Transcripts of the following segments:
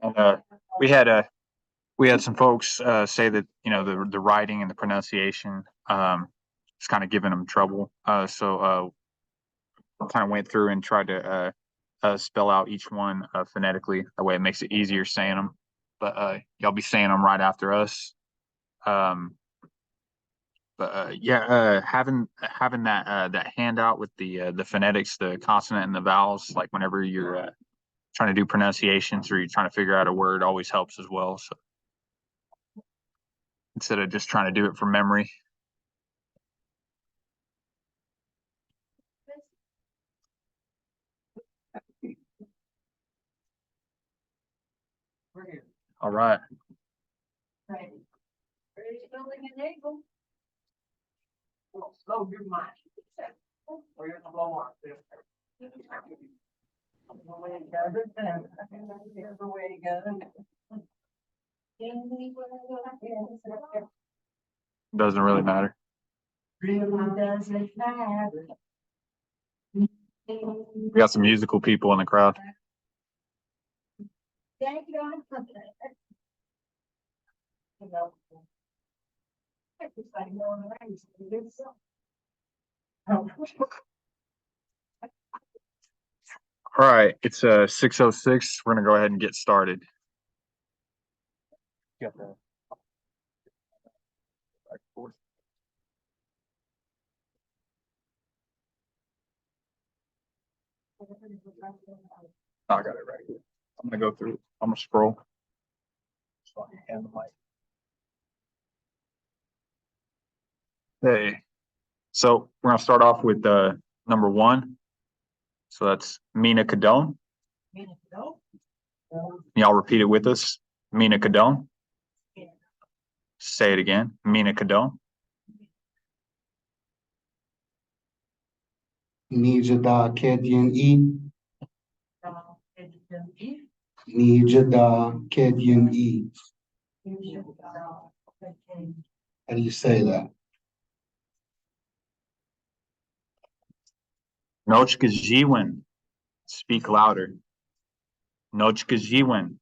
And we had some folks say that the writing and the pronunciation is kind of giving them trouble. So kind of went through and tried to spell out each one phonetically. That way, it makes it easier saying them. But y'all be saying them right after us. Um, but yeah, having that handout with the phonetics, the consonant and the vowels, like whenever you're trying to do pronunciations or you're trying to figure out a word, always helps as well. So instead of just trying to do it from memory. All right. Slow your mind. Or you're gonna blow up. Doesn't really matter. We got some musical people in the crowd. All right, it's 6:06. We're gonna go ahead and get started. I got it right here. I'm gonna go through. I'm gonna scroll. So I can hand the mic. Hey, so we're gonna start off with number one. So that's Mina Cadone. Y'all repeat it with us. Mina Cadone. Say it again. Mina Cadone. Nijada Kedyen E. Nijada Kedyen E. How do you say that? Nochka Jiwin. Speak louder. Nochka Jiwin.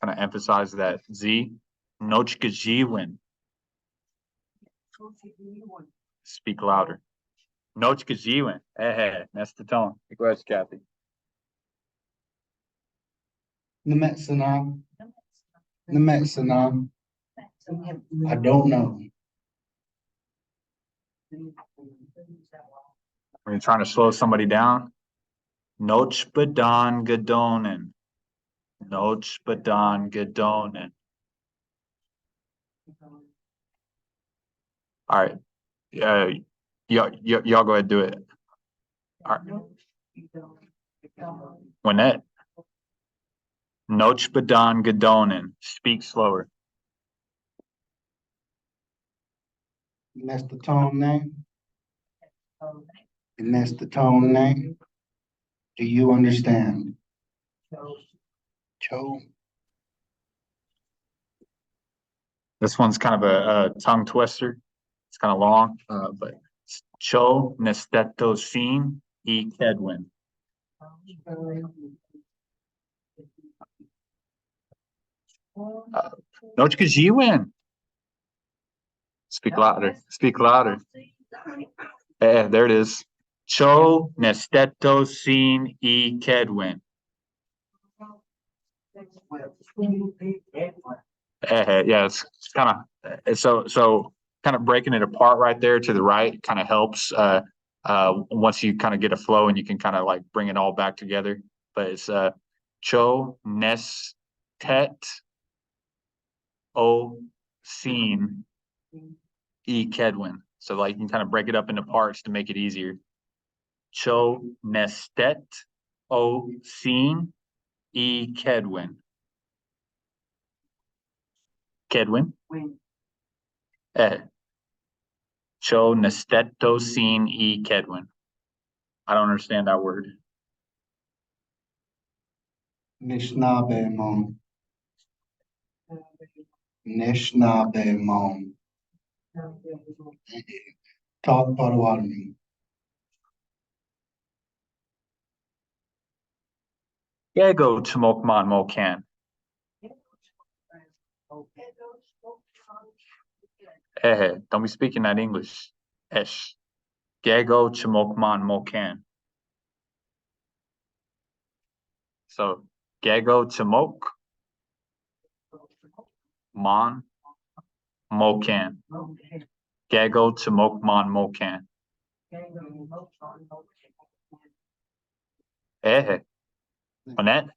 Kind of emphasize that Z. Nochka Jiwin. Speak louder. Nochka Jiwin. Hey, that's the tone. Go ahead, Kathy. Nemetsana. Nemetsana. I don't know. When you're trying to slow somebody down, Noch Badan Gadonen. Noch Badan Gadonen. All right. Y'all go ahead and do it. All right. Wynette. Noch Badan Gadonen. Speak slower. And that's the tone name. And that's the tone name. Do you understand? Cho. This one's kind of a tongue twister. It's kind of long, but Cho Nesteto Sin E Kedwin. Nochka Jiwin. Speak louder. Speak louder. There it is. Cho Nesteto Sin E Kedwin. Yeah, it's kind of so kind of breaking it apart right there to the right kind of helps once you kind of get a flow and you can kind of like bring it all back together. But it's Cho Nestet O Sin E Kedwin. So like you can kind of break it up into parts to make it easier. Cho Nestet O Sin E Kedwin. Kedwin. Cho Nesteto Sin E Kedwin. I don't understand that word. Nishnabemon. Nishnabemon. Talk Potawatomi. Gego Chmokman Mokan. Don't be speaking that English. Esh. Gego Chmokman Mokan. So Gego Chmok Man Mokan. Gego Chmokman Mokan. Annette?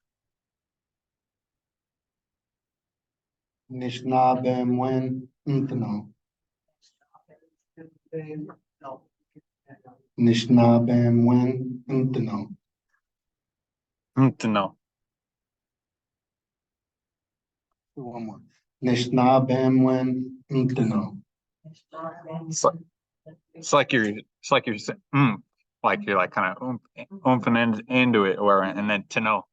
Nishna Bemwen Untano. Nishna Bemwen Untano. To know. One more. Nishna Bemwen Untano. It's like you're saying, like you're like kind of oomping into it, or and then to know.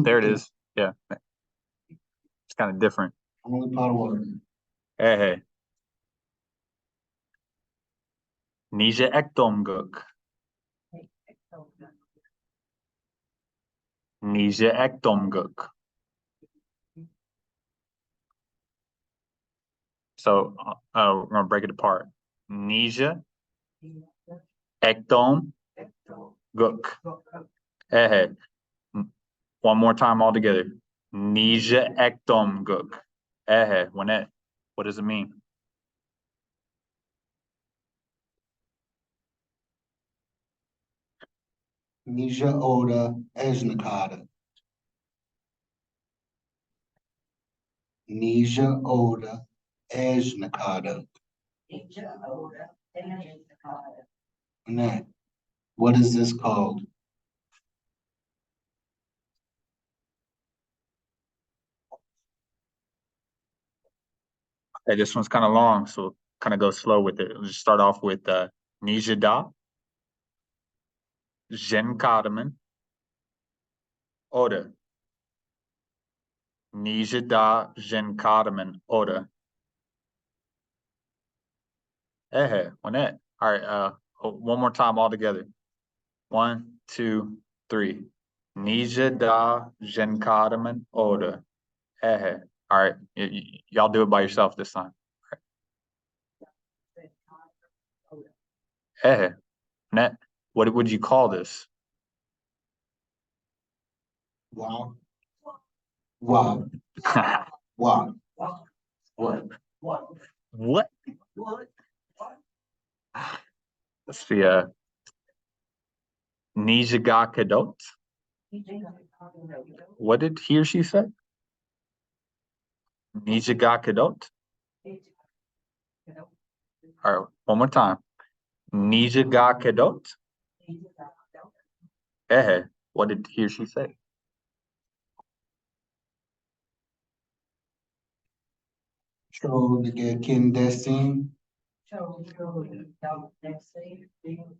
There it is. Yeah, it's kind of different. Only pot of water. Hey. Nije Ekdomguk. Nije Ekdomguk. So we're gonna break it apart. Nije Ekdom Guk. Hey. One more time all together. Nije Ekdom Guk. Hey, what does it mean? Nija Oda Ejnakada. Nija Oda Ejnakada. Annette, what is this called? Hey, this one's kind of long, so kind of go slow with it. We'll just start off with Nijada, Zenkadaman, Oda. Nijada, Zenkadaman, Oda. One that. All right, one more time all together. 1, 2, 3. Nijada, Zenkadaman, Oda. All right, y'all do it by yourself this time. Net, what would you call this? Wow. Wow. Wow. What? What? Let's see, Nijaga Kadot. What did he or she say? Nijaga Kadot. All right, one more time. Nijaga Kadot. What did he or she say? Show the get kin desin.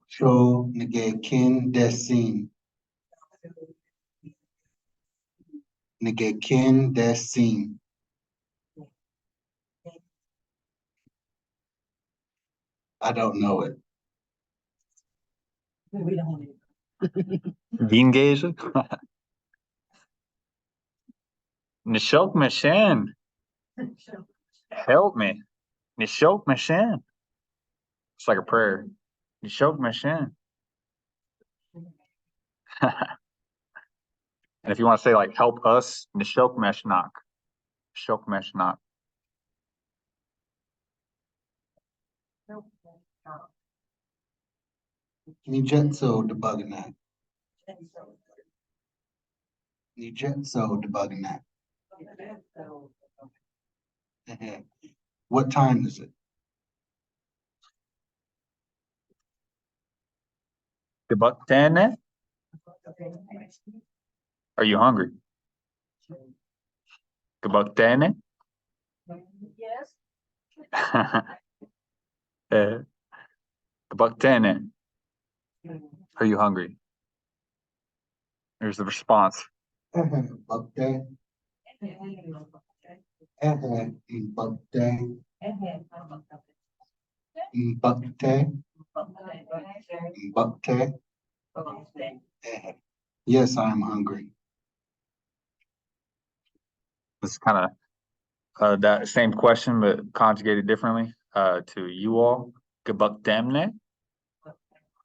Show the get kin desin. Nigga kin desin. I don't know it. Vingage? Nishok Mashan. Help me. Nishok Mashan. It's like a prayer. Nishok Mashan. And if you want to say like help us, Nishok Meshnak. Nishok Meshnak. Nijetso debugging that. Nijetso debugging that. What time is it? Gebuktane? Are you hungry? Gebuktane? Yes. Gebuktane. Are you hungry? Here's the response. Bugday. Bugday. Bugday. Bugday. Yes, I'm hungry. This is kind of that same question, but conjugated differently. To you all, Gebakdamne?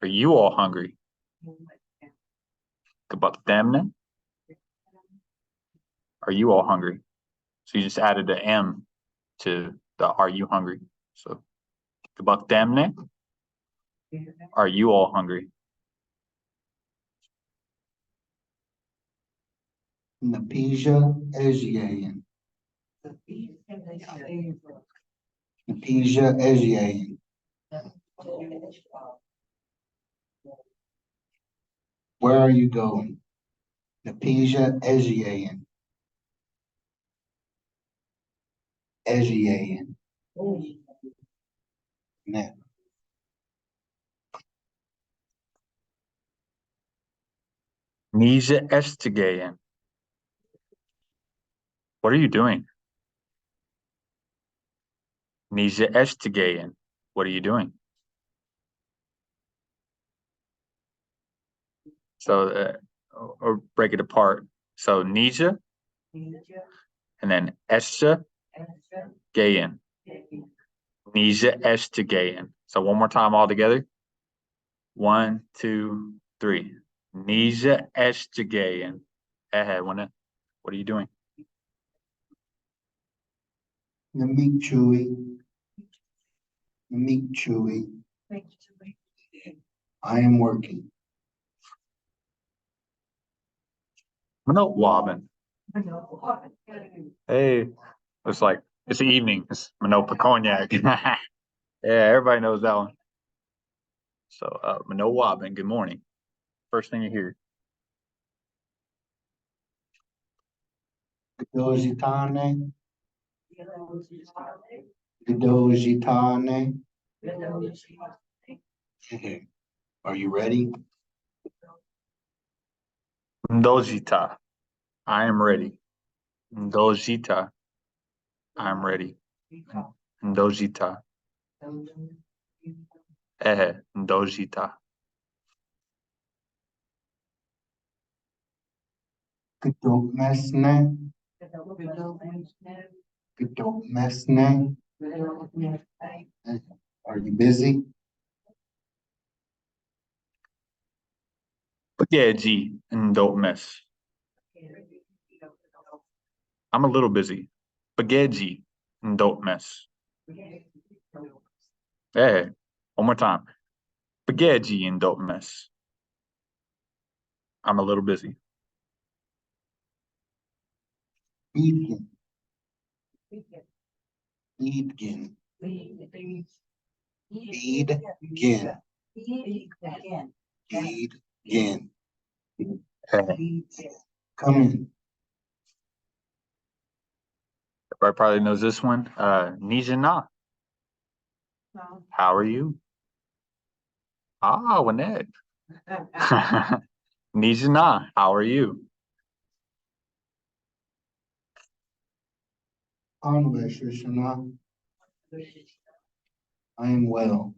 Are you all hungry? Gebakdamne? Are you all hungry? So you just added the M to the are you hungry? So Gebakdamne? Are you all hungry? Napija Ejiayan. Napija Ejiayan. Where are you going? Napija Ejiayan. Ejiayan. Now, Nije Estigayen. What are you doing? Nije Estigayen. What are you doing? So, or break it apart. So Nije and then Escha Gayen. Nije Estigayen. So one more time all together. 1, 2, 3. Nije Estigayen. What are you doing? Namik Chewy. Namik Chewy. I am working. Manot Wobbin. Hey, it's like it's the evening. It's Manot Cognac. Yeah, everybody knows that one. So Manot Wobbin, good morning. First thing you hear. Gadojitane. Gadojitane. Are you ready? Ndojita. I am ready. Ndojita. I'm ready. Ndojita. Ndojita. Gadokmesne. Gadokmesne. Are you busy? Spaghetti and don't miss. I'm a little busy. Spaghetti and don't miss. Hey, one more time. Spaghetti and don't miss. I'm a little busy. Eatkin. Eatkin. Eatkin. Eatkin. Come in. Everybody probably knows this one. Nijana. How are you? Ah, Winnet. Nijana, how are you? Anwe Shishana. I am well.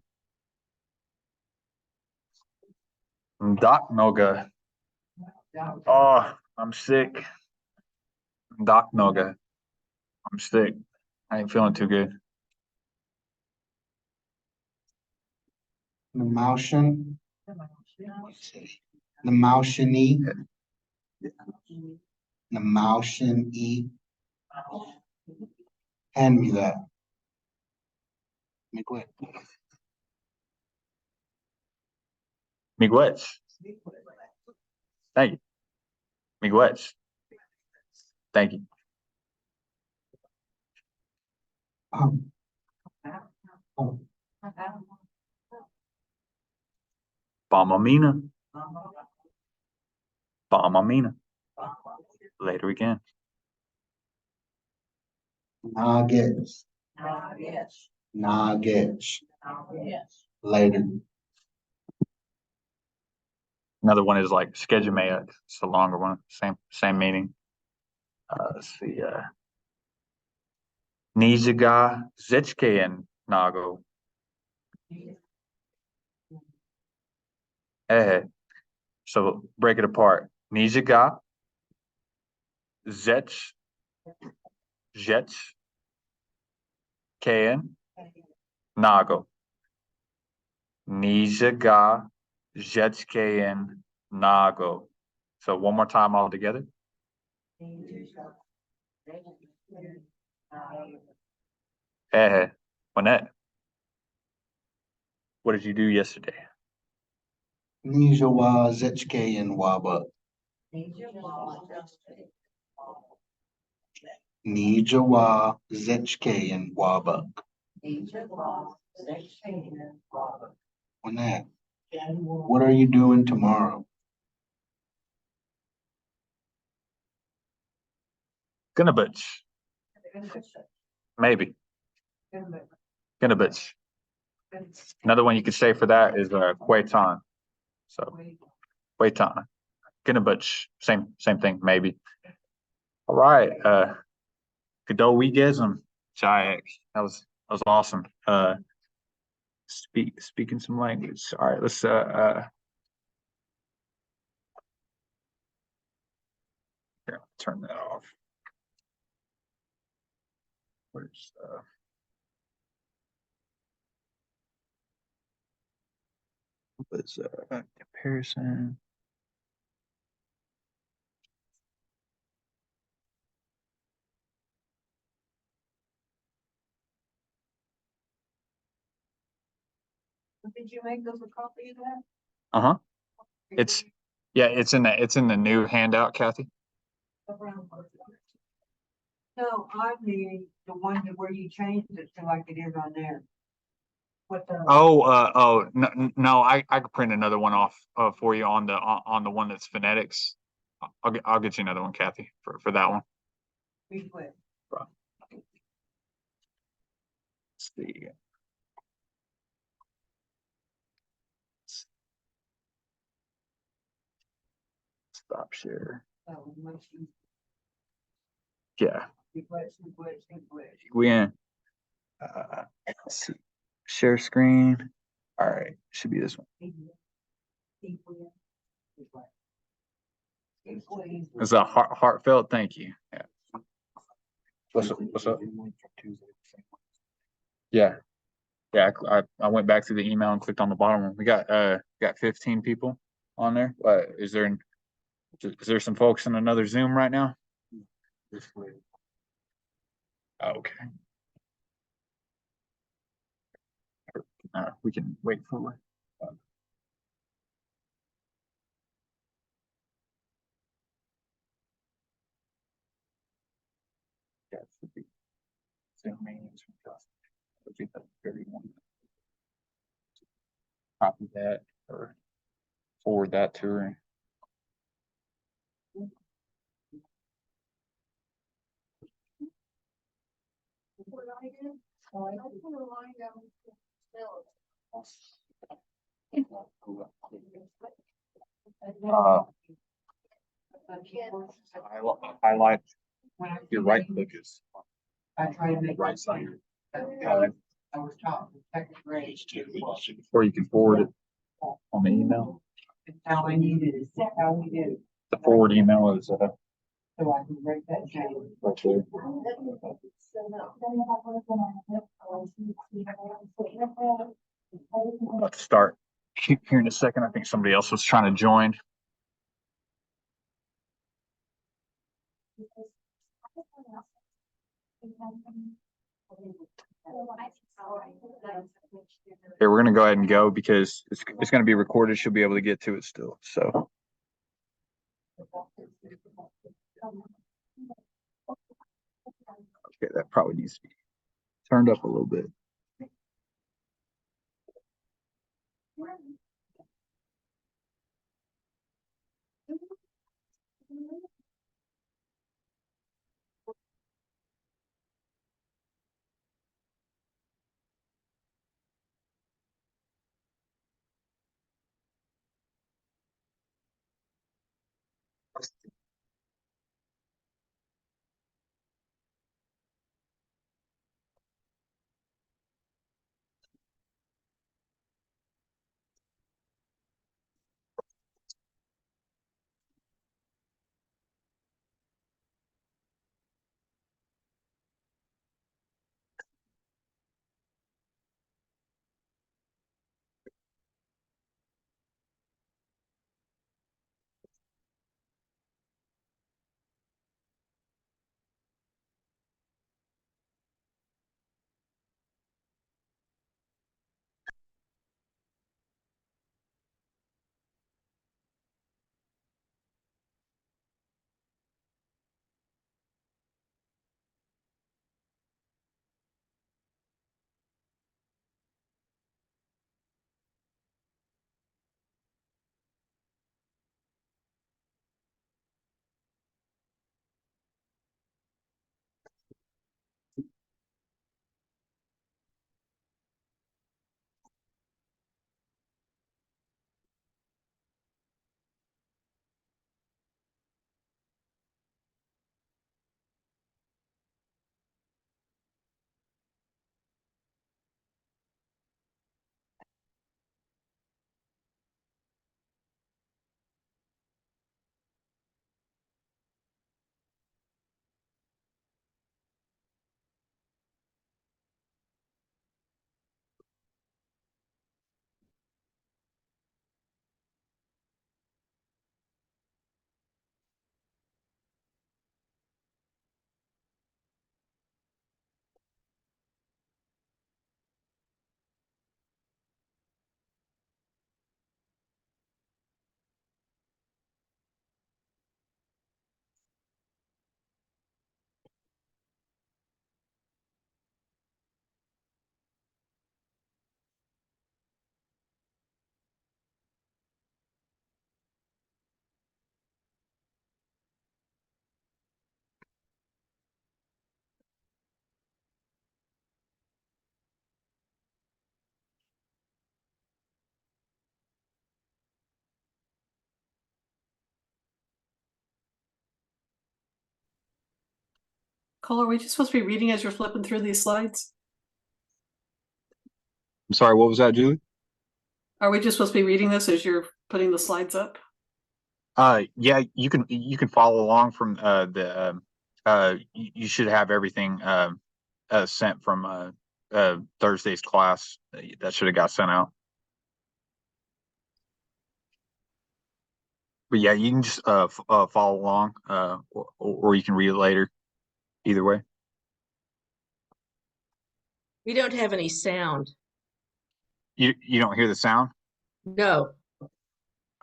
Doc Noga. Oh, I'm sick. Doc Noga. I'm sick. I ain't feeling too good. The Maushan. The Maushani. The Maushan E. Hand me that. Make way. Miguel. Thank you. Miguel. Thank you. Oh, Balmamina. Balmamina. Later again. Nuggets. Nuggets. Later. Another one is like Skejimea. It's a longer one. Same meaning. Let's see. Niziga Zichkean Nago. So break it apart. Niziga Zech Kayan Nago. Nijaga Jetskayan Nago. So one more time all together. Hey, Juanette, what did you do yesterday? Nijawa Zechke and Waba. Nijawa Zechke and Waba. Lynette, what are you doing tomorrow? Gunabutch. Maybe. Gunabutch. Another one you could say for that is Quaitan. So Quaitan. Gunabutch. Same thing, maybe. All right. Godot Weegism. Jayak. That was awesome. Speaking some language. All right, let's here, turn that off. Where's was comparison? Did you make us a copy of that? Uh-huh. It's it's in the new handout, Kathy. No, I mean, the one that where you changed it to like it is on there. What the? Oh, no, I could print another one off for you on the one that's phonetics. I'll get you another one, Kathy, for that one. We quit. Let's see. Stop share. So much you Yeah, quit. we in. Let's see. Share screen. All right, should be this one. It's a heartfelt thank you. Yeah. What's up? Yeah. Yeah, I went back to the email and clicked on the bottom one. We got 15 people on there. Is there some folks in another Zoom right now? Okay. We can wait for yeah, it should be Zoom meetings from Justin. It'll be the 31. Copy that or forward that to her. Highlight your right click is I tried to make. right side. I was taught second grade. Or you can forward it on the email. It's how I needed it, it's how we did it, The forward email is so I can break that chain. right there. About to start here in a second. I think somebody else was trying to join. Here, we're gonna go ahead and go because it's gonna be recorded. She'll be able to get to it still. So. Okay, that probably needs to be turned up a little bit. Cole, are we just supposed to be reading as you're flipping through these slides? I'm sorry, what was that, Julie? Are we just supposed to be reading this as you're putting the slides up? Yeah, you can follow along from you should have everything sent from Thursday's class. That should have got sent out. But yeah, you can just follow along, or you can read it later. Either way. We don't have any sound. You don't hear the sound? No.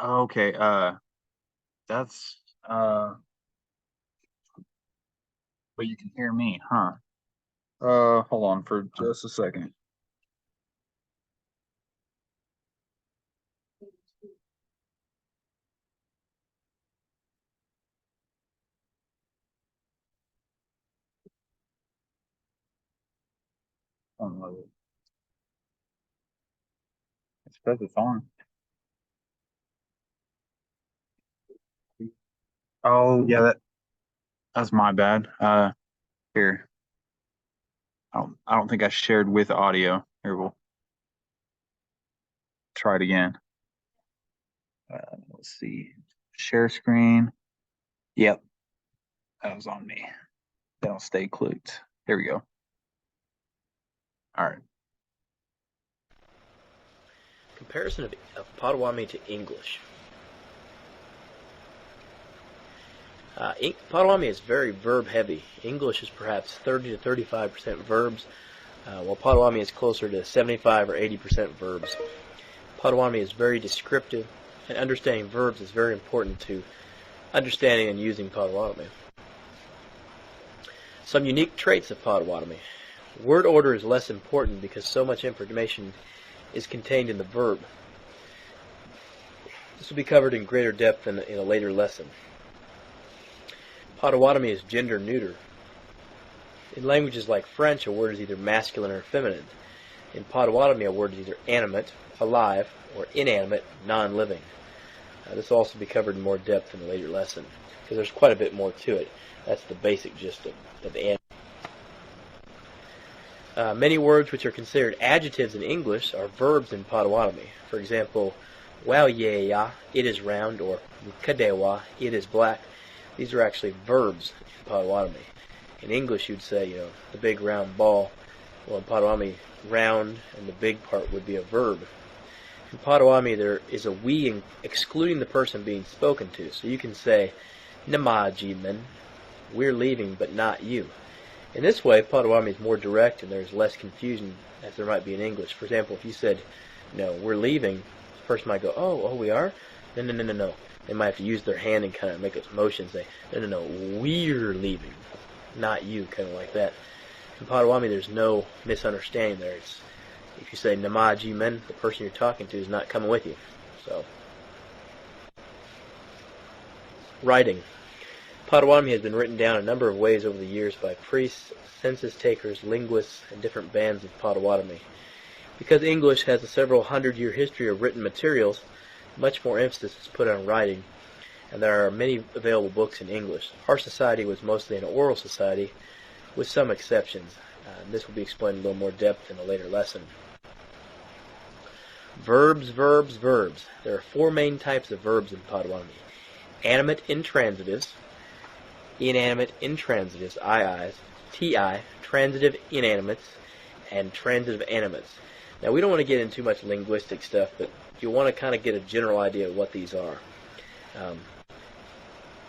Okay, that's but you can hear me, huh? Hold on for just a second. It says it's on. Oh yeah, that's my bad. Here. I don't think I shared with audio. Here, we'll try it again. Let's see. Share screen. Yep. That was on me. That'll stay clicked. Here we go. All right. Comparison of Potawatomi to English. Potawatomi is very verb heavy. English is perhaps 30 to 35% verbs, while Potawatomi is closer to 75 or 80% verbs. Potawatomi is very descriptive, and understanding verbs is very important to understanding and using Potawatomi. Some unique traits of Potawatomi. Word order is less important because so much information is contained in the verb. This will be covered in greater depth in a later lesson. Potawatomi is gender neuter. In languages like French, a word is either masculine or feminine. In Potawatomi, a word is either animate, alive, or inanimate, non-living. This will also be covered in more depth in a later lesson, because there's quite a bit more to it. That's the basic gist of the many words which are considered adjectives in English are verbs in Potawatomi. For example, wauyeya, it is round, or kadewa, it is black. These are actually verbs in Potawatomi. In English, you'd say, the big round ball. Well, in Potawatomi, round and the big part would be a verb. In Potawatomi, there is a we excluding the person being spoken to. So you can say, namajiman, we're leaving, but not you. In this way, Potawatomi is more direct and there's less confusion as there might be in English. For example, if you said, we're leaving, the person might go, oh, we are? No. They might have to use their hand and kind of make a motion and say, no, we're leaving, not you, kind of like that. In Potawatomi, there's no misunderstanding there. If you say namaji men, the person you're talking to is not coming with you. So, writing. Potawatomi has been written down a number of ways over the years by priests, census takers, linguists, and different bands of Potawatomi. Because English has a several hundred-year history of written materials, much more emphasis is put on writing, and there are many available books in English. Our society was mostly an oral society, with some exceptions. This will be explained in a little more depth in a later lesson. Verbs. There are four main types of verbs in Potawatomi. Animate intransitives, inanimate intransitives, ii's, ti, transitive inanimates, and transitive animates. Now, we don't want to get into too much linguistic stuff, but you want to kind of get a general idea of what these are.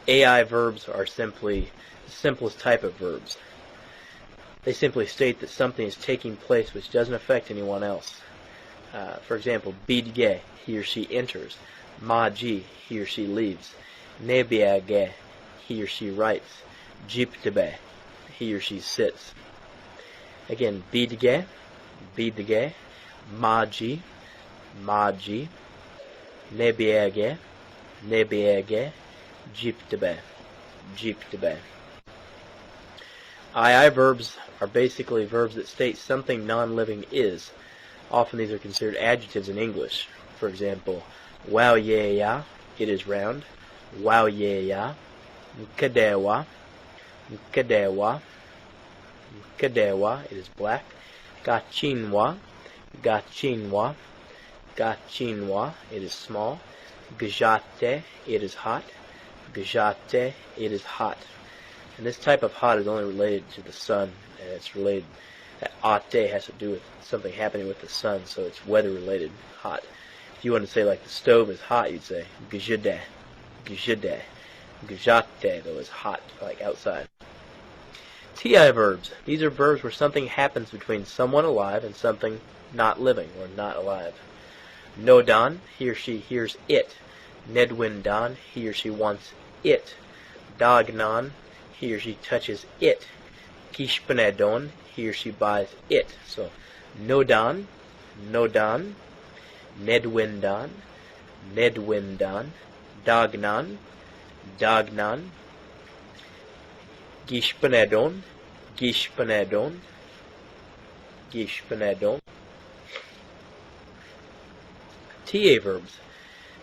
AI verbs are simply the simplest type of verbs. They simply state that something is taking place which doesn't affect anyone else. For example, bidge, he or she enters. Maji, he or she leaves. Nebiage, he or she writes. Jiptebe, he or she sits. Again, bidge, maji, nebiage, jiptebe. II verbs are basically verbs that state something non-living is. Often these are considered adjectives in English. For example, wauyeya, it is round. Wauyeya, kadewa, Mkadewa, it is black. Gachinwa, Gachinwa, Gachinwa, it is small. Gajate, it is hot. Gajate, it is hot. And this type of hot is only related to the sun, and it's related, that ate has to do with something happening with the sun, so it's weather related, hot. If you want to say like the stove is hot, you'd say gajade, gajade. Gajate, though, is hot, like outside. Ti verbs. These are verbs where something happens between someone alive and something not living or not alive. Nodan, he or she hears it. Nedwindan, he or she wants it. Dagnan, he or she touches it. Kishpanedon, he or she buys it. So, Nodan, Nodan, Nedwindan, Nedwindan, Dagnan, Dagnan, Gishpanedon, Gishpanedon, Gishpanedon. Ta verbs.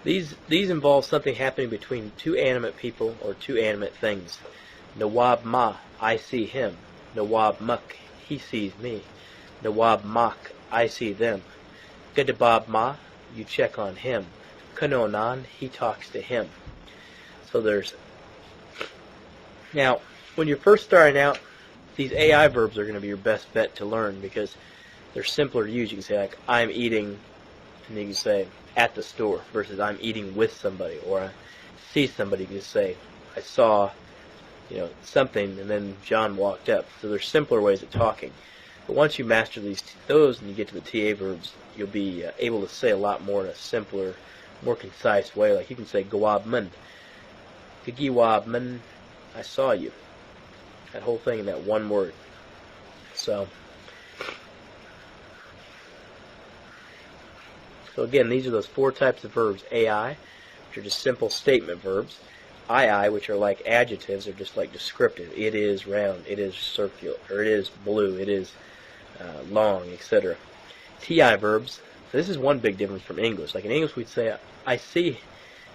These involve something happening between two animate people or two animate things. Nawab ma, I see him. Nawab muk, he sees me. Nawab mak, I see them. Gadabab ma, you check on him. Kanonan, he talks to him. So there's, now, when you're first starting out, these AI verbs are going to be your best bet to learn because they're simpler to use. You can say like, I'm eating, and you can say, at the store, versus I'm eating with somebody, or I see somebody. You can just say, I saw, something, and then John walked up. So there's simpler ways of talking. But once you master those and you get to the TA verbs, you'll be able to say a lot more in a simpler, more concise way. Like you can say, Gawabman, Gagiwabman, I saw you. That whole thing in that one word. So again, these are those four types of verbs. AI, which are just simple statement verbs. II, which are like adjectives, are just like descriptive. It is round, it is circular, or it is blue, it is long, etc. TI verbs. So this is one big difference from English. Like in English, we'd say, I see,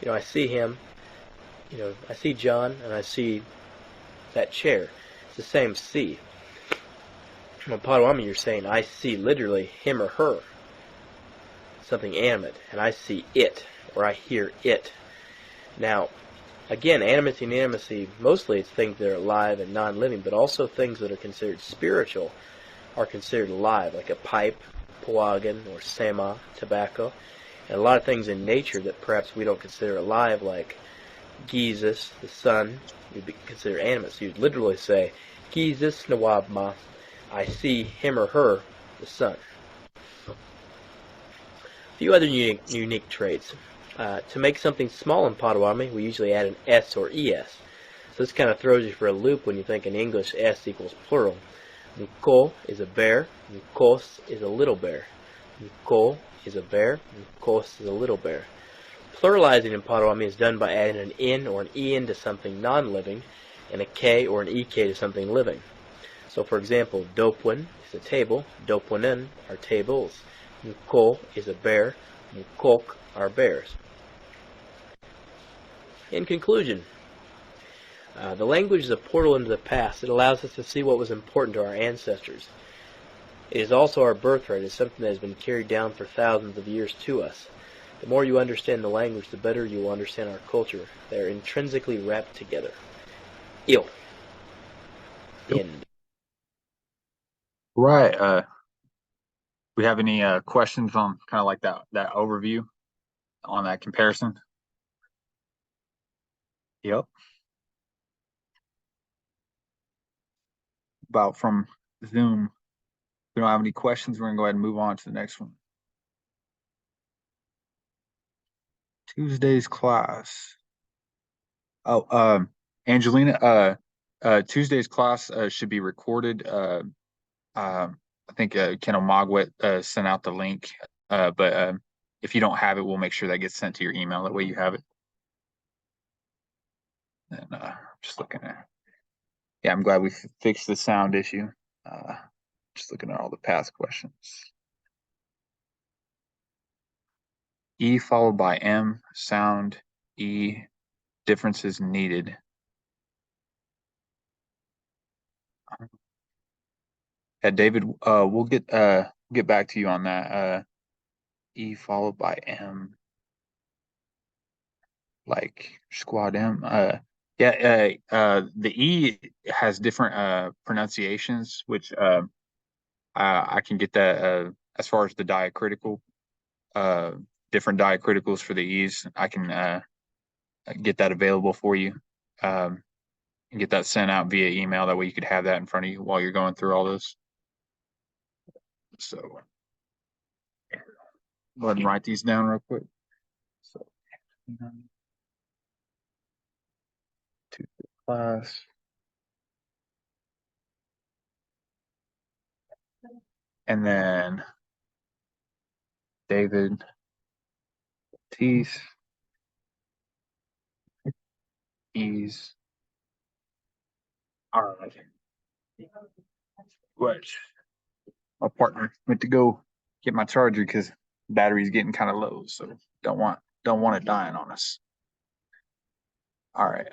I see him, I see John, and I see that chair. It's the same see. In Potawatomi, you're saying, I see literally him or her, something animate, and I see it, or I hear it. Now, again, animacy and inanimacy, mostly it's things that are alive and non-living, but also things that are considered spiritual are considered alive, like a pipe, pawagan, or sema, tobacco, and a lot of things in nature that perhaps we don't consider alive, like Jesus, the sun, would be considered animate. So you'd literally say, Jesus Nawabma, I see him or her, the sun. A few other unique traits. To make something small in Potawatomi, we usually add an S or ES. So this kind of throws you for a loop when you think in English S equals plural. Nko is a bear, Nkos is a little bear. Nko is a bear, Nkos is a little bear. Pluralizing in Potawatomi is done by adding an N or an EN to something non-living and a K or an EK to something living. So for example, Dopwin is a table, Dopwinen are tables. Nko is a bear, Nkok are bears. In conclusion, the language is a portal into the past. It allows us to see what was important to our ancestors. It is also our birthright. It is something that has been carried down for thousands of years to us. The more you understand the language, the better you will understand our culture. They are intrinsically wrapped together. End. Right. We have any questions on kind of like that overview on that comparison? Yep. About from Zoom. If we don't have any questions, we're gonna go ahead and move on to the next one. Tuesday's class. Oh, Angelina, Tuesday's class should be recorded. I think Ken Omagwet sent out the link, but if you don't have it, we'll make sure that gets sent to your email. That way you have it. And just looking at, yeah, I'm glad we fixed the sound issue. Just looking at all the past questions. E followed by M, sound, E, differences needed. David, we'll get back to you on that. E followed by M, like squad M. Yeah, the E has different pronunciations, which I can get that as far as the diacritical, uh, different diacriticals for the E's. I can get that available for you. And get that sent out via email. That way you could have that in front of you while you're going through all this. So go ahead and write these down real quick. So to the class. And then David Teeth. Ease. All right. What? My partner went to go get my charger because battery's getting kind of low, so don't want it dying on us. All right.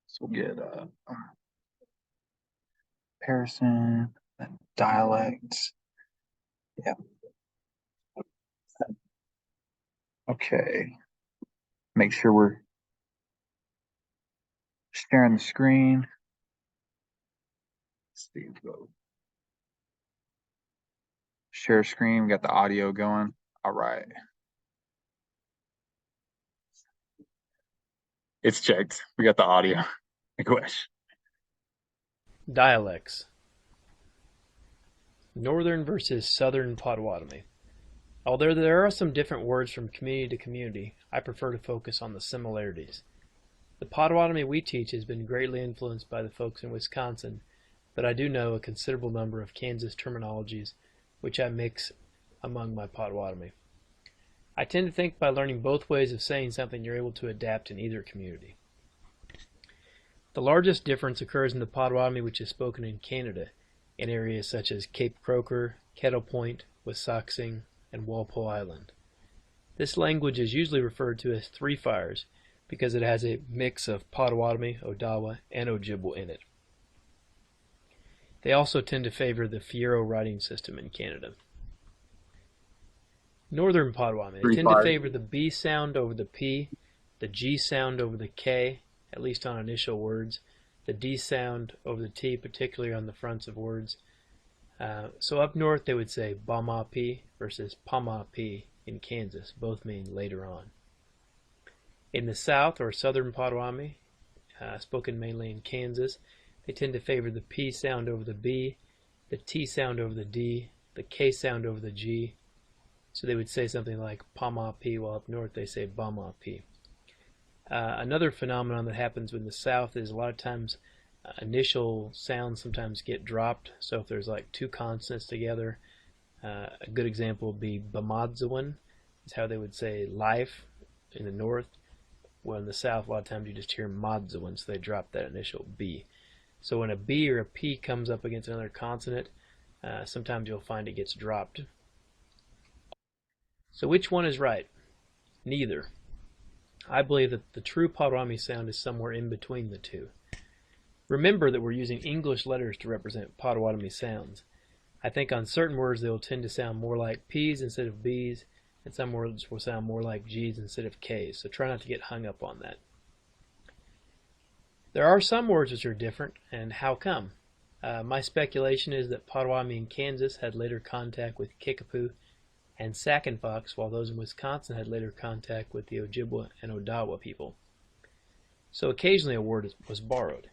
So we'll get comparison and dialects. Yeah. Okay. Make sure we're sharing the screen. Let's see. Go. Share screen. We got the audio going. All right. It's checked. We got the audio. English. Dialects. Northern versus Southern Potawatomi. Although there are some different words from community to community, I prefer to focus on the similarities. The Potawatomi we teach has been greatly influenced by the folks in Wisconsin, but I do know a considerable number of Kansas terminologies which I mix among my Potawatomi. I tend to think by learning both ways of saying something you're able to adapt in either community. The largest difference occurs in the Potawatomi which is spoken in Canada, in areas such as Cape Croker, Kettle Point, Wissahickon, and Walpole Island. This language is usually referred to as Three Fires because it has a mix of Potawatomi, Odawa, and Ojibwa in it. They also tend to favor the Fierro writing system in Canada. Northern Potawatomi, they tend to favor the B sound over the P, the G sound over the K, at least on initial words, the D sound over the T, particularly on the fronts of words. So up north they would say Bama-P versus Pama-P in Kansas. Both mean later on. In the south or southern Potawatomi, spoken mainly in Kansas, they tend to favor the P sound over the B, the T sound over the D, the K sound over the G. So they would say something like Pama-P, while up north they say Bama-P. Another phenomenon that happens in the south is a lot of times initial sounds sometimes get dropped. So if there's like two consonants together, a good example would be Bamadzawin, is how they would say life in the north. Well, in the south, a lot of times you just hear Madzawin, so they drop that initial B. So when a B or a P comes up against another consonant, sometimes you'll find it gets dropped. So which one is right? Neither. I believe that the true Potawatomi sound is somewhere in between the two. Remember that we're using English letters to represent Potawatomi sounds. I think on certain words they will tend to sound more like P's instead of B's, and some words will sound more like G's instead of K's, so try not to get hung up on that. There are some words which are different, and how come? My speculation is that Potawatomi in Kansas had later contact with Kickapoo and Sac and Fox, while those in Wisconsin had later contact with the Ojibwa and Odawa people. So occasionally a word was borrowed.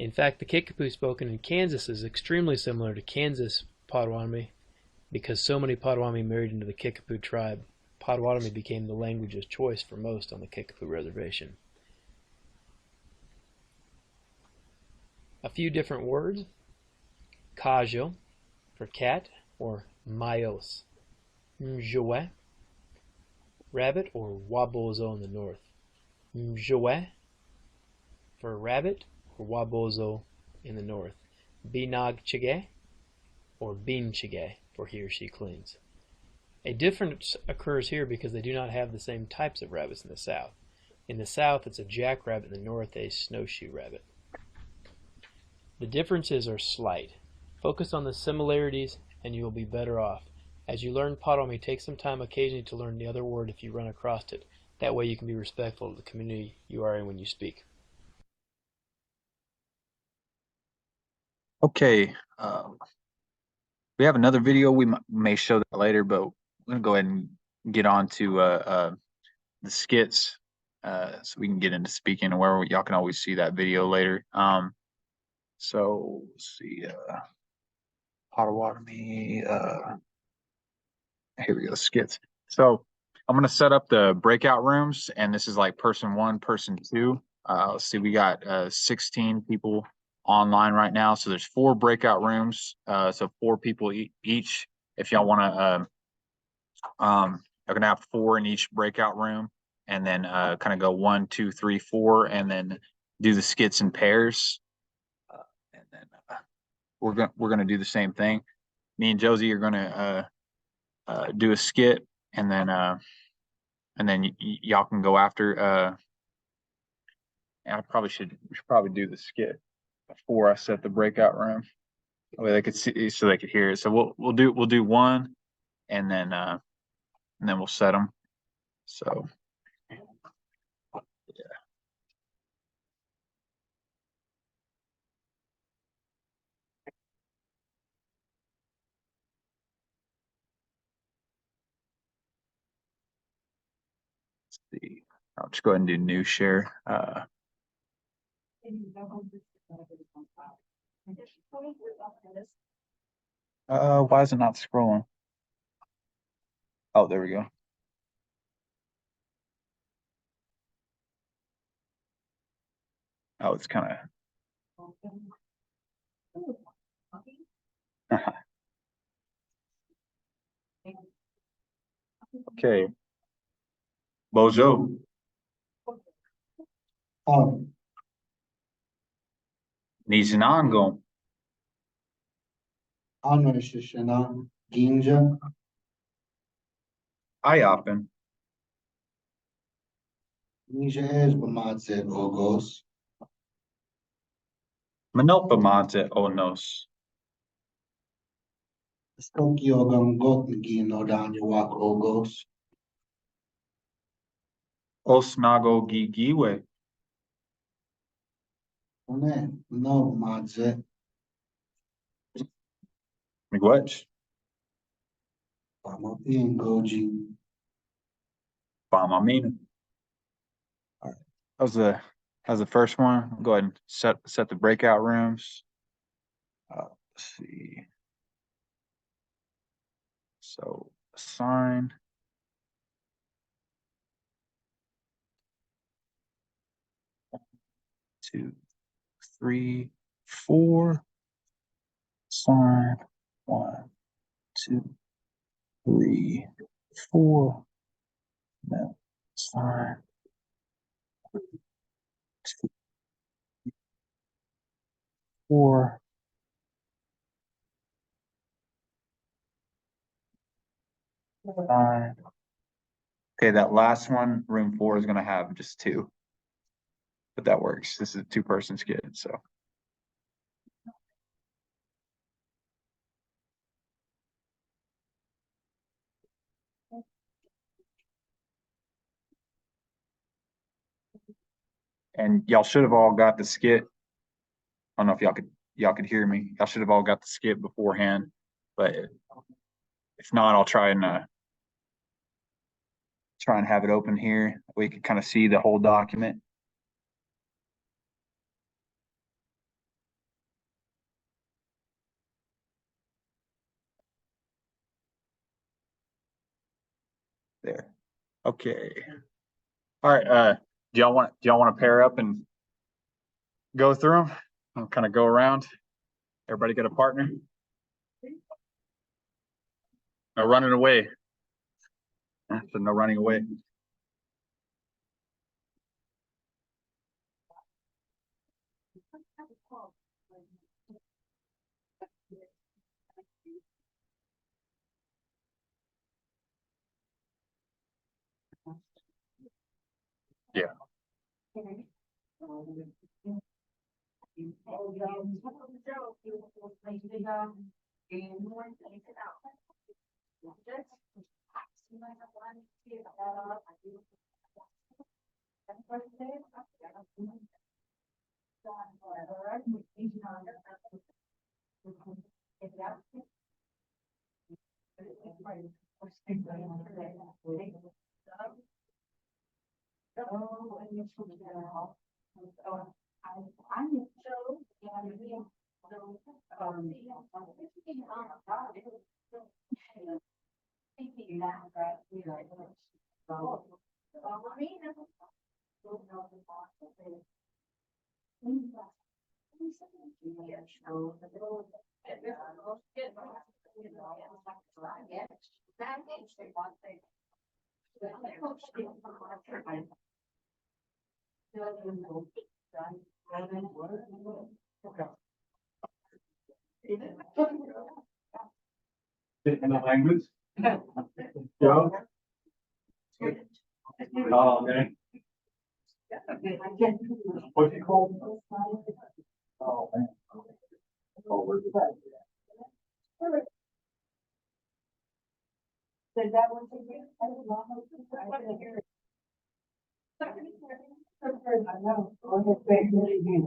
In fact, the Kickapoo spoken in Kansas is extremely similar to Kansas Potawatomi. Because so many Potawatomi married into the Kickapoo tribe, Potawatomi became the language of choice for most on the Kickapoo reservation. A few different words. Kajo for cat, or mayos. Mjouet, rabbit, or wabozo in the north. Mjouet for rabbit, or wabozo in the north. Binag chige, or bean chige, for he or she cleans. A difference occurs here because they do not have the same types of rabbits in the south. In the south, it's a jackrabbit; in the north, a snowshoe rabbit. The differences are slight. Focus on the similarities and you will be better off. As you learn Potawatomi, take some time occasionally to learn the other word if you run across it. That way you can be respectful of the community you are in when you speak. Okay, we have another video. We may show that later, but we're gonna go ahead and get on to the skits, so we can get into speaking. Where y'all can always see that video later. So let's see, Potawatomi. Here we go, skits. So I'm gonna set up the breakout rooms, and this is like person one, person two. Let's see, we got 16 people online right now. So there's 4 breakout rooms. So 4 people each. If y'all wanna, you're gonna have 4 in each breakout room, and then kind of go 1, 2, 3, 4, and then do the skits in pairs. And then we're gonna do the same thing. Me and Josie are gonna do a skit, and then y'all can go after. We should probably do the skit before I set the breakout room. That way they could see, so they could hear it. So we'll do one, and then we'll set them. So yeah. Let's see. I'll just go ahead and do new share. Why is it not scrolling? Oh, there we go. Oh, it's kind of. Okay. Bozo. Nizinango. Anashishana Ginja Ayapen. Nisha Esbamadze Ogos Manopamate Onos. Skokiogam Gotngino Danyawak Ogos Osnago Gigiwe. One no Madze Miigwech. Pamapin Goji Bamamina. All right. That was the first one. Go ahead and set the breakout rooms. Let's see. So assign. 2, 3, 4. Assign 1, 2, 3, 4. No. Assign 2, 4. Assign. Okay, that last one, room 4 is gonna have just 2. But that works. This is a 2-person skit, so. And y'all should have all got the skit. I don't know if y'all could hear me. Y'all should have all got the skit beforehand, but if not, I'll try and have it open here. We can kind of see the whole document. There. Okay. All right. Do y'all want to pair up and go through them? I'll kind of go around. Everybody got a partner? No running away. So no running away. Yeah. In the language? Joe? Oh, man. What's it called? Oh, man. Oh, where's it at? Did that one take you? I don't know. I couldn't hear it. I know. I'm just saying, really good.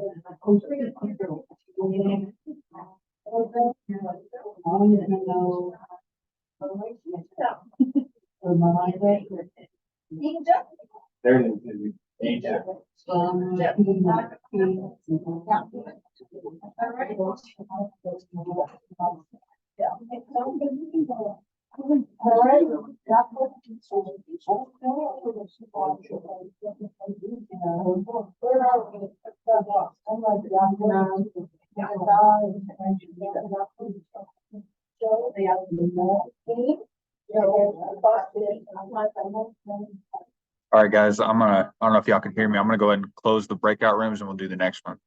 I'm saying, I'm good. I want to know. There it is. Asia. All right, guys, I don't know if y'all can hear me. I'm gonna go ahead and close the breakout rooms and we'll do the next one.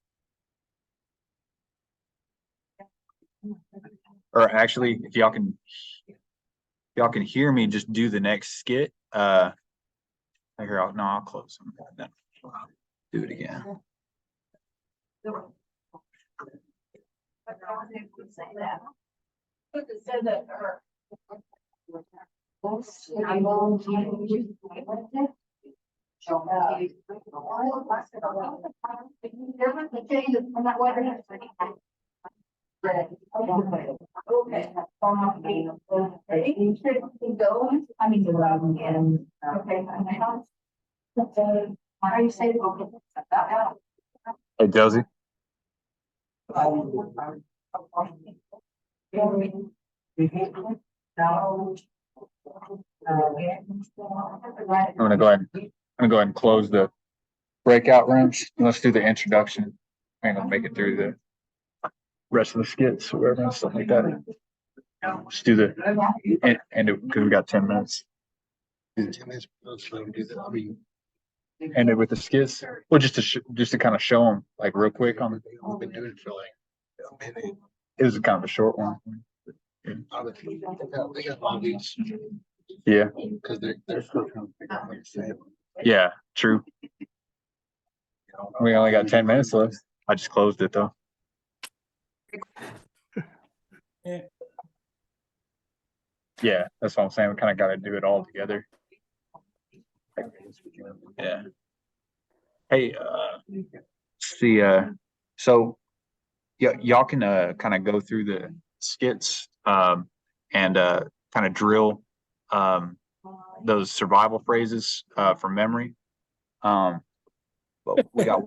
Or actually, if y'all can hear me, just do the next skit. I'll close them. Then do it again. Hey, Josie. I'm gonna go ahead and close the breakout rooms. Let's do the introduction. And I'll make it through the rest of the skits or whatever, stuff like that. Let's do the and because we got 10 minutes. End it with the skits. Well, just to kind of show them like real quick on. We've been doing it for like a minute. It was kind of a short one. Yeah. Because they're still trying to figure out what you're saying. Yeah, true. We only got 10 minutes left. I just closed it though. Yeah, that's what I'm saying. We kind of got to do it all together. Yeah. Hey, see, so y'all can kind of go through the skits and kind of drill those survival phrases from memory. But we got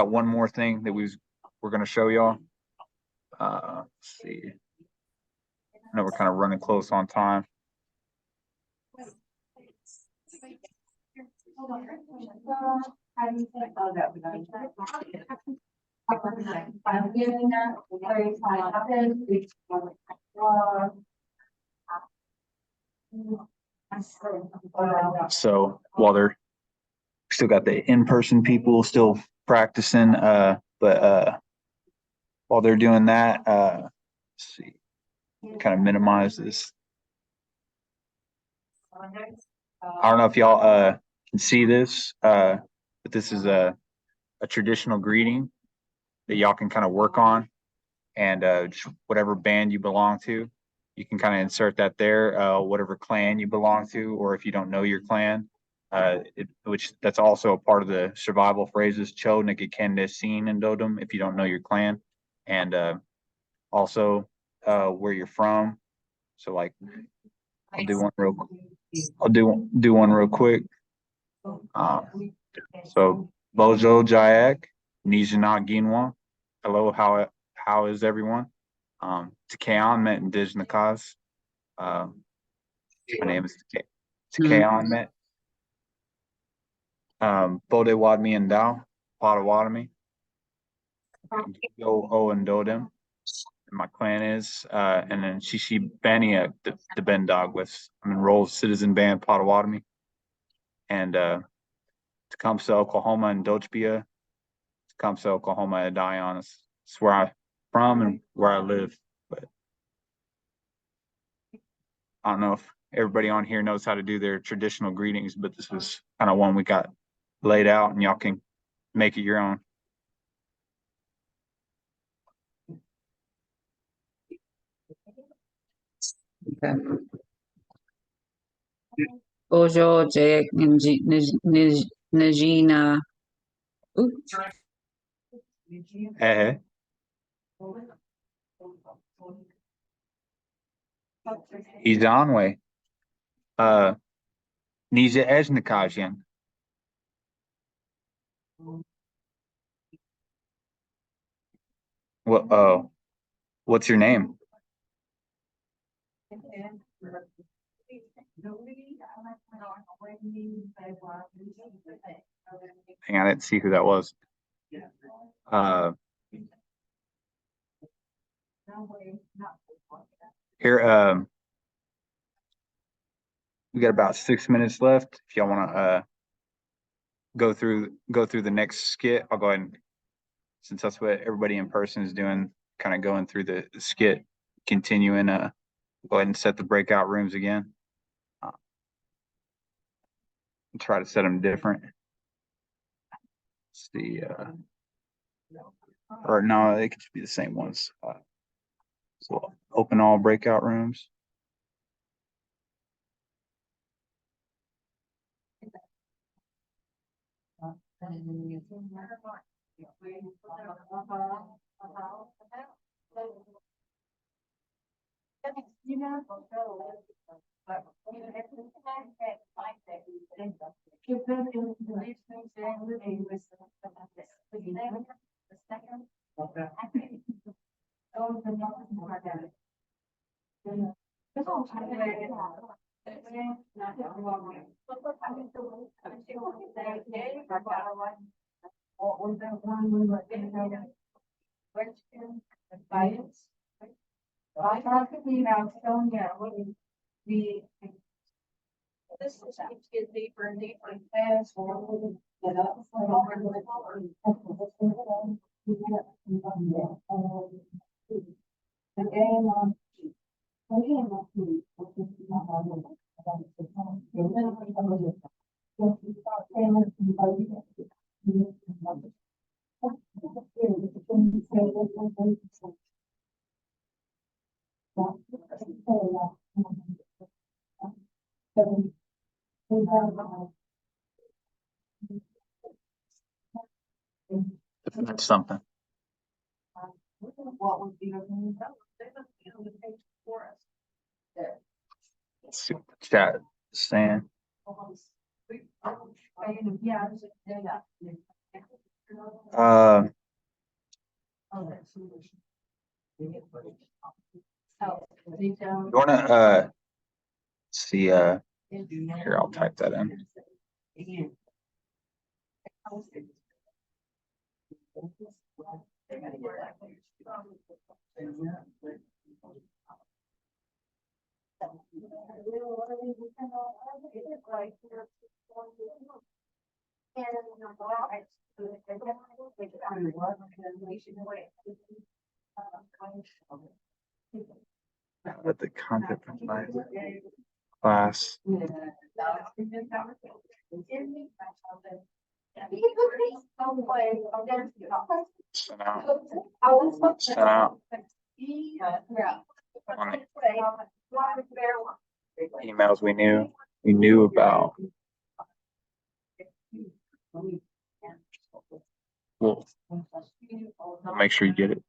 one more thing that we're gonna show y'all. Let's see. I know we're kind of running close on time. So while they're still got the in-person people still practicing, but while they're doing that, let's see, kind of minimize this. I don't know if y'all can see this, but this is a traditional greeting. that y'all can kind of work on, and just whatever band you belong to, you can kind of insert that there. Whatever clan you belong to, or if you don't know your clan, which that's also a part of the survival phrases. Cho Nikikende Sin and Dodum if you don't know your clan, and also where you're from. So like, I'll do one real. I'll do one real quick. So Bojo Jayak, Nijana Ginwa. Hello, how is everyone? Takayon met Indigenous. My name is Takayon met. Bode Wadmi and Dao, Potawatomi. Yo O and Dodem. My clan is, and then Shishi Bania, the Ben Douglas. I'm enrolled citizen band Potawatomi. And Tecumseh, Oklahoma, and Dochbia. Tecumseh, Oklahoma, and Dion. It's where I'm from and where I live. But I don't know if everybody on here knows how to do their traditional greetings, but this is kind of one we got laid out, and y'all can make it your own. Bojo, Jake, Najina. Hey, he's on way. Nija Ejnikajian. What? What's your name? Hang on, I didn't see who that was. Here, we got about 6 minutes left. If y'all want to go through the next skit, I'll go ahead and, since that's what everybody in person is doing, kind of going through the skit, continuing. Go ahead and set the breakout rooms again. Try to set them different. Let's see. Or no, they could just be the same ones. So open all breakout rooms. This keeps getting deeper and deeper and fast. That's something. What would be Let's see what the chat is saying. You wanna see here, I'll type that in. With the content from my class. Sent out. Sent out on the emails we knew about. We'll make sure you get it.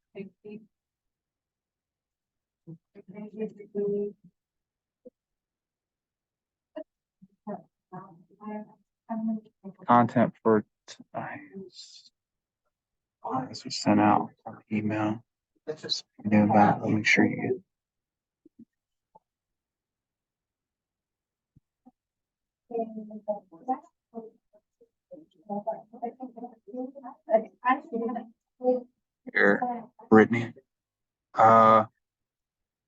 Content for tonight. This was sent out on email. Just knew about. We'll make sure you get it. Here, Brittany.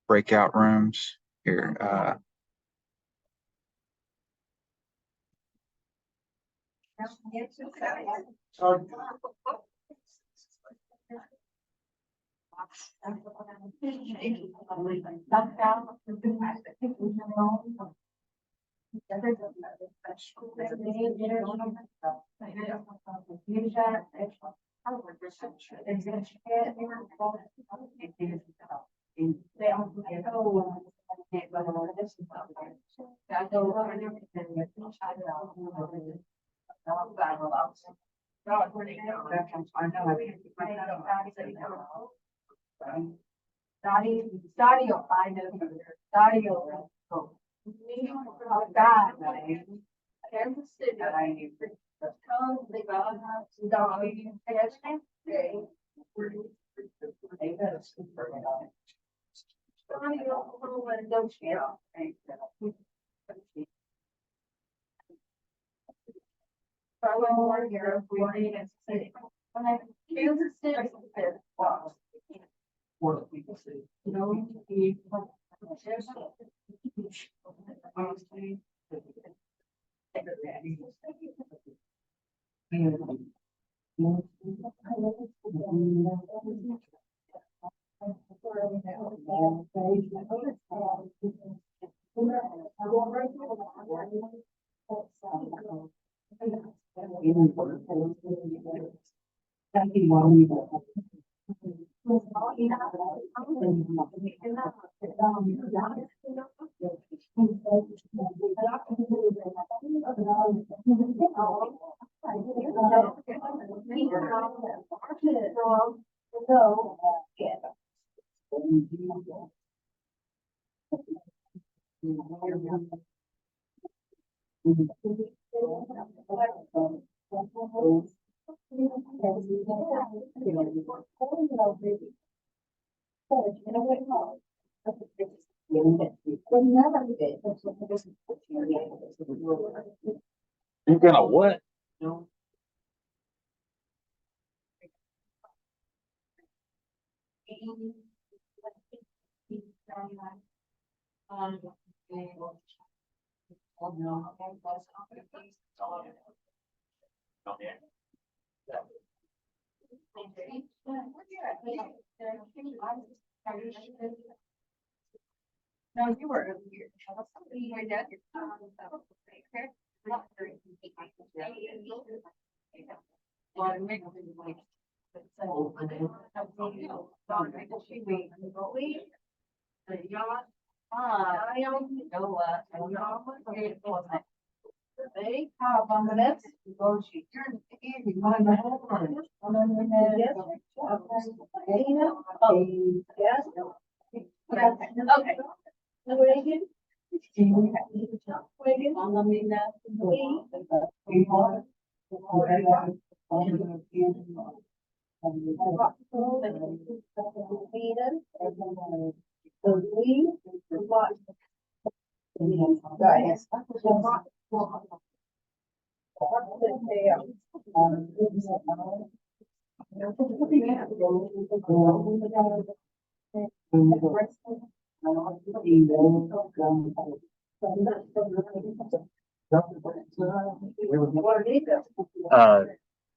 Breakout rooms. Here, Dottie will find it. Dottie will go. Oh, God, man. Kansas City. Come, they got Dottie. Dottie will let it go. Probably more here. Kansas City. Kansas City. No, you're gonna what? No, you were here. My dad. They have on the next, go she turned in, you want to hold on. Yes. Okay. Reagan. Reagan. On the main.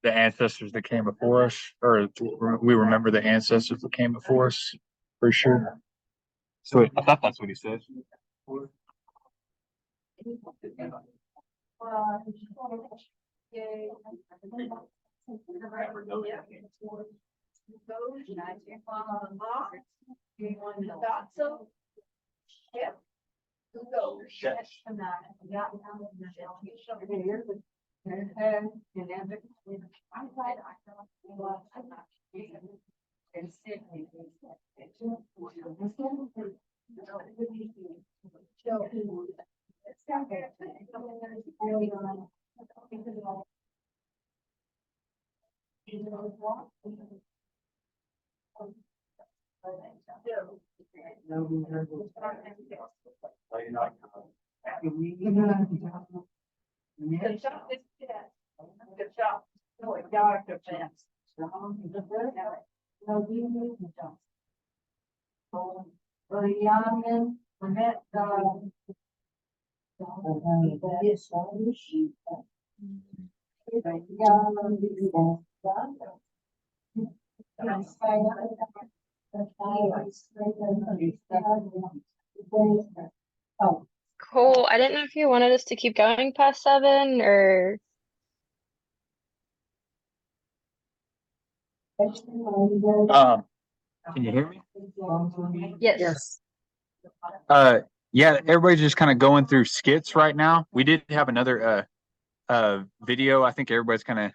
The ancestors that came before us, or we remember the ancestors that came before us, for sure. So I thought that's what he said. Thought so. Yep. Go. Good job. Good job. No, y'all are good fans. Cool. I didn't know if you wanted us to keep going past 7 or Can you hear me? yes. Yeah, everybody's just kind of going through skits right now. We did have another video. I think everybody's kind of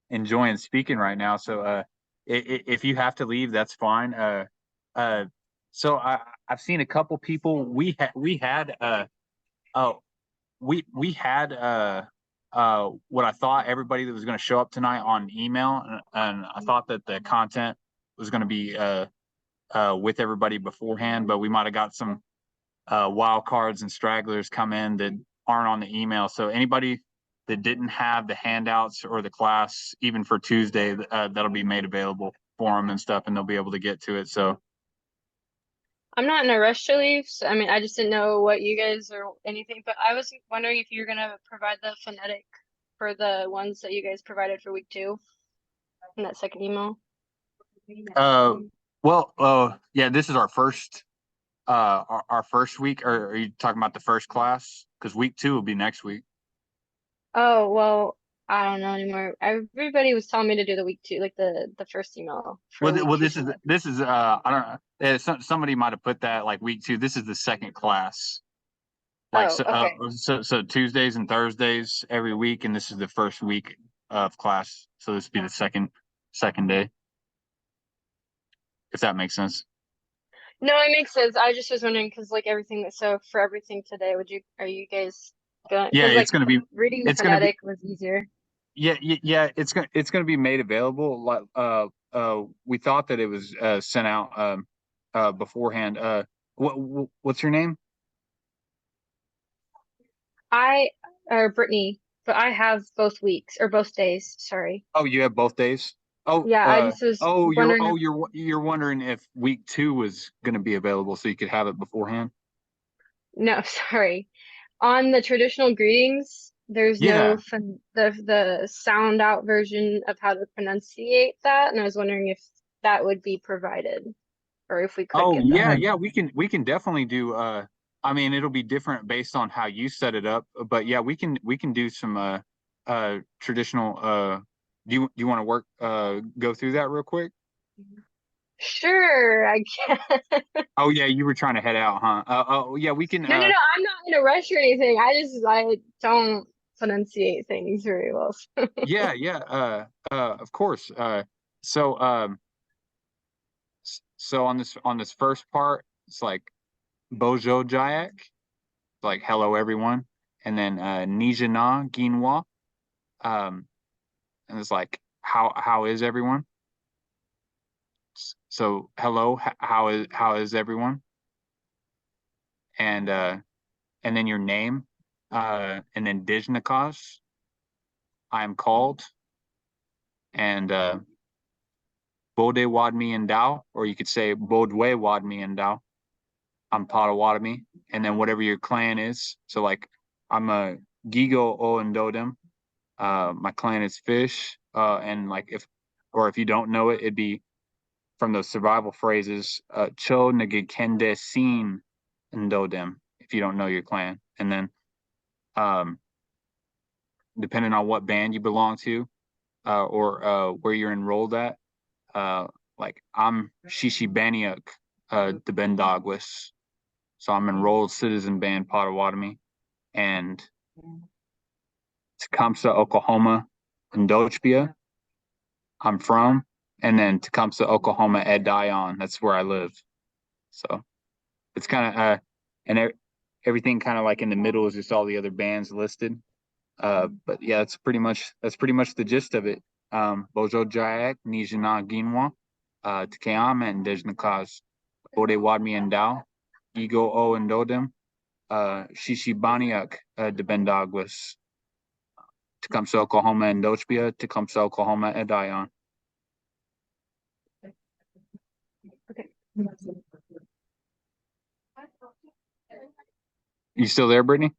enjoying speaking right now. So if you have to leave, that's fine. So I've seen a couple people. We had what I thought everybody that was going to show up tonight on email, and I thought that the content was going to be with everybody beforehand, but we might have got some wild cards and stragglers come in that aren't on the email. So anybody that didn't have the handouts or the class, even for Tuesday, that'll be made available for them and stuff, and they'll be able to get to it. So I'm not in a rush to leave. So, I mean, I just didn't know what you guys or anything, but I was wondering if you're gonna provide the phonetic for the ones that you guys provided for week 2 in that second email. yeah, this is our first our first week. Or are you talking about the first class? Because week 2 will be next week. Oh, well, I don't know anymore. Everybody was telling me to do the week 2, like the first email for week 2. This is I don't know. Somebody might have put that like week 2. This is the second class. Like Oh, okay. so Tuesdays and Thursdays every week, and this is the first week of class. So this would be the second day. If that makes sense. No, it makes sense. I just was wondering because like everything that so for everything today, are you guys going? Yeah, Because like it's gonna be reading the it's gonna be phonetic was easier. yeah, it's gonna be made available. Like we thought that it was sent out beforehand. What's your name? I or Brittany, but I have both weeks or both days. Sorry. Oh, you have both days. Yeah, I just was wondering. You're wondering if week 2 was gonna be available so you could have it beforehand. No, sorry. On the traditional greetings, there's Yeah. no the sound out version of how to pronunciate that, and I was wondering if that would be provided or if we could Oh get that. yeah, we can definitely do I mean it'll be different based on how you set it up, but yeah, we can do some traditional do you want to work go through that real quick? Sure, I can. Oh yeah, you were trying to head out, huh? Oh yeah, we can No, I'm not in a rush or anything. I don't pronunciate things very well. yeah, of course. So so on this first part, it's like Bojo Jayak, like hello everyone, and then Nijana Ginwa, and it's like how is everyone? So hello, how is everyone? And then your name, and then Dijnakas, I am called, and Bode Wadmi and Dao, or you could say Bodwe Wadmi and Dao. I'm Potawatomi, and then whatever your clan is. So like I'm a Gigo O and Dodem. My clan is Fish, and like if you don't know it, it'd be from those survival phrases, Cho Nagikende Sin Ndodem, if you don't know your clan. And then depending on what band you belong to, or where you're enrolled at, like I'm Shishibaniuk, the Bendogwis. So I'm enrolled citizen band Potawatomi, and Tecumseh, Oklahoma, and Dochbia, I'm from, and then Tecumseh, Oklahoma, Ed Dion, that's where I live. So it's kind of everything kind of like in the middle is just all the other bands listed. But yeah, that's pretty much the gist of it. Bojo Jayak, Nijana Ginwa, Tekeam and Dejnakaz, Ode Wadmi and Dao, Ego O and Dodem, Shishibaniak, Debendagwis, Tecumseh, Oklahoma and Dochbia, Tecumseh, Oklahoma, and Dion. You still there, Brittany?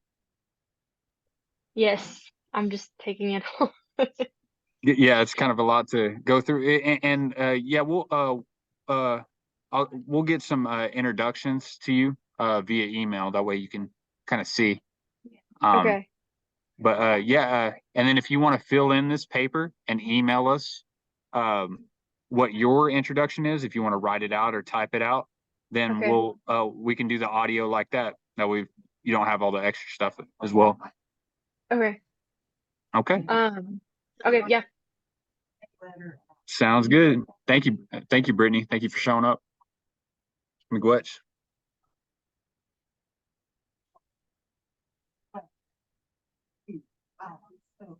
Yes, I'm just taking it all. Yeah, it's kind of a lot to go through, and yeah, we'll get some introductions to you via email. That way you can kind of see. Okay. But yeah, and then if you want to fill in this paper and email us what your introduction is, if you want to write it out or type it out, then Okay. we can do the audio like that. That way you don't have all the extra stuff as well. Okay. Okay. Okay, yeah. Sounds good. Thank you, Brittany. Thank you for showing up. Miigwech.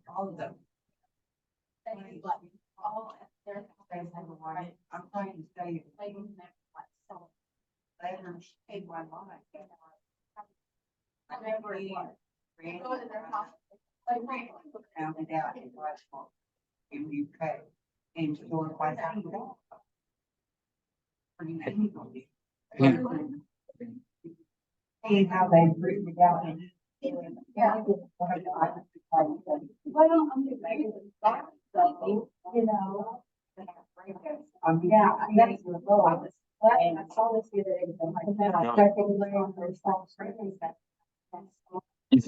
All of them. I'm trying to say. Letters in my mind. I never found it out in Westmore, in UK, and so if I found it out. See how they've written it out and. Yeah. Well, I'm just making that, you know. Yeah, that's the goal. And I saw this the other day. You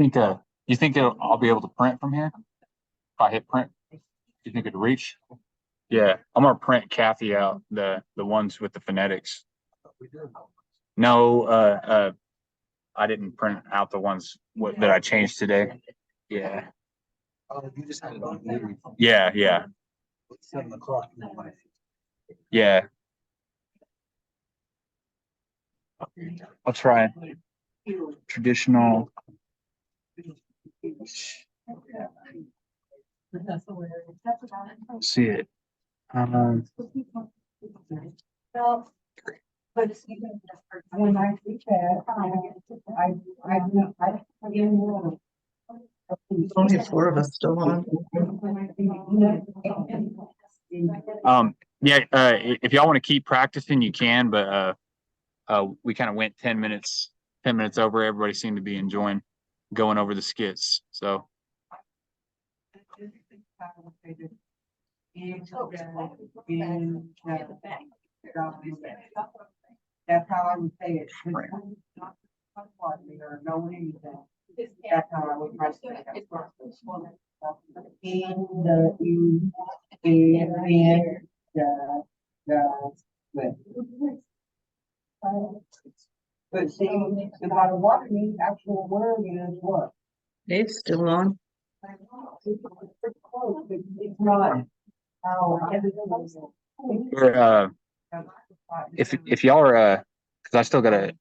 think I'll be able to print from here? If I hit print, you think it'd reach? Yeah, I'm gonna print Kathy out the ones with the phonetics. No, I didn't print out the ones that I changed today. Yeah. Oh, you just had it on here. Yeah. 7 o'clock. Yeah. I'll try traditional. See it. But when I see that, Only 4 of us still on. Yeah, if y'all want to keep practicing, you can, but we kind of went 10 minutes over. Everybody seemed to be enjoying going over the skits. So that's how I would say it. That's how I would try to say it. But see, the Potawatomi actual word is what? Dave's still on. It's not. if y'all are because I still gotta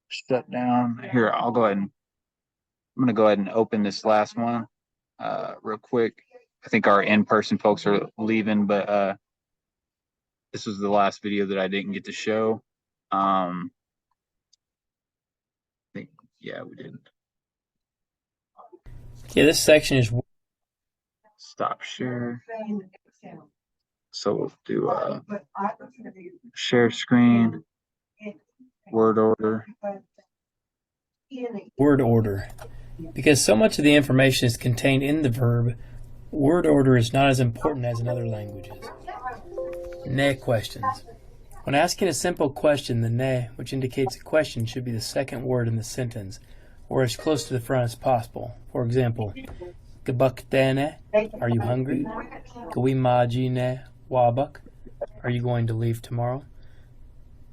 shut down here. I'm gonna go ahead and open this last one real quick. I think our in-person folks are leaving, but this was the last video that I didn't get to show. I think, yeah, we didn't. Yeah, this section is Stop share. So we'll do share screen, word order. word order. Because so much of the information is contained in the verb, word order is not as important as in other languages. Ne questions. When asking a simple question, the ne, which indicates a question, should be the second word in the sentence, or as close to the front as possible. For example, Gabuktene, are you hungry? Gawimajine wabak, Are you going to leave tomorrow?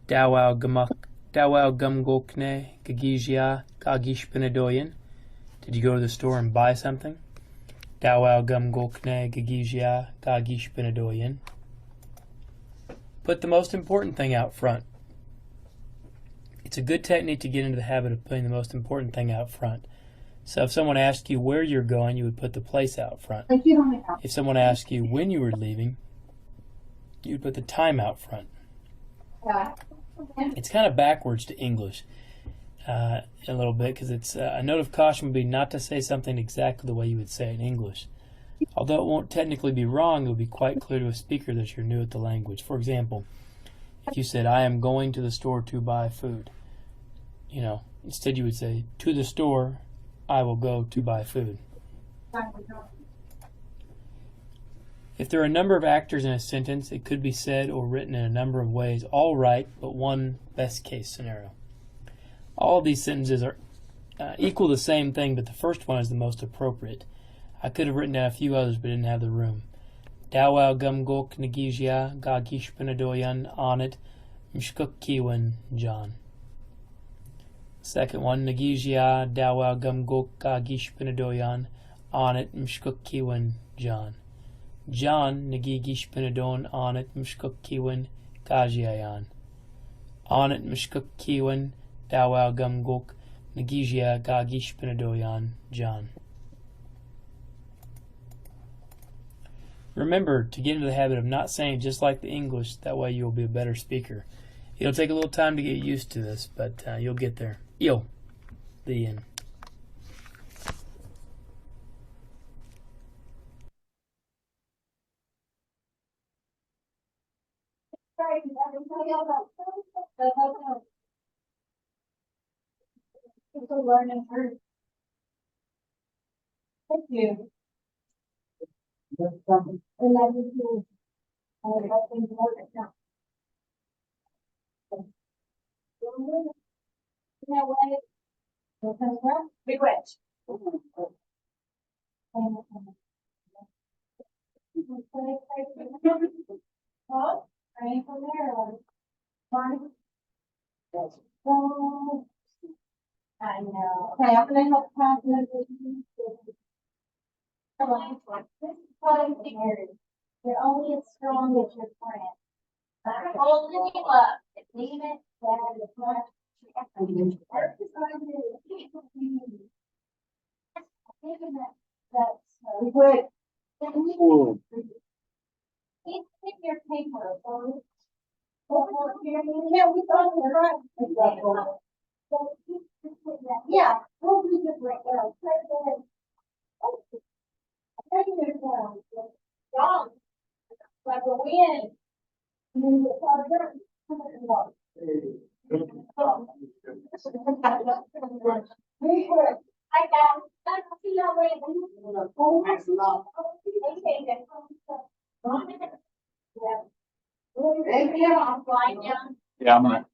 Dawao gumgokne gagijia gagish benedoyan. Did you go to the store and buy something? Dawao gumgokne gagijia gagish benedoyan. Put the most important thing out front. It's a good technique to get into the habit of putting the most important thing out front. So if someone asks you where you're going, you would put the place out front. If someone asks you when you were leaving, you would put the time out front. It's kind of backwards to English a little bit, because it's a note of caution would be not to say something exactly the way you would say it in English. Although it won't technically be wrong, it will be quite clear to a speaker that you're new at the language. For example, if you said, I am going to the store to buy food, instead you would say, to the store, I will go to buy food. If there are a number of actors in a sentence, it could be said or written in a number of ways, all right, but one best case scenario. All of these sentences are equal the same thing, but the first one is the most appropriate. I could have written down a few others, but didn't have the room. Dawao gumgok nagijia gagish penadoyan on it mshkuk kiwan John. Second one, nagijia dawao gumgok gagish penadoyan on it mshkuk kiwan John. John nagigish penadon on it mshkuk kiwan gajiayan. On it mshkuk kiwan dawao gumgok nagijia gagish penadoyan John. Remember to get into the habit of not saying just like the English, that way you'll be a better speaker. It'll take a little time to get used to this, but you'll get there. The end. It's a learning curve. Thank you. And that is you. I think important now. That way. Big wedge. Oh, right from there. Fine. Oh, I know. Okay, I'm gonna help confidence. This is probably scary. You're only as strong as your friend. Hold it up. Leave it, that is not. Quick. Take your paper. Yeah, we thought we were right. Yeah, we'll do this right now. Strong. Like a wind. And then the water. Very good. I got. I see you later. Oh, thanks a lot. Yeah. I'm flying down. Yeah, I'm gonna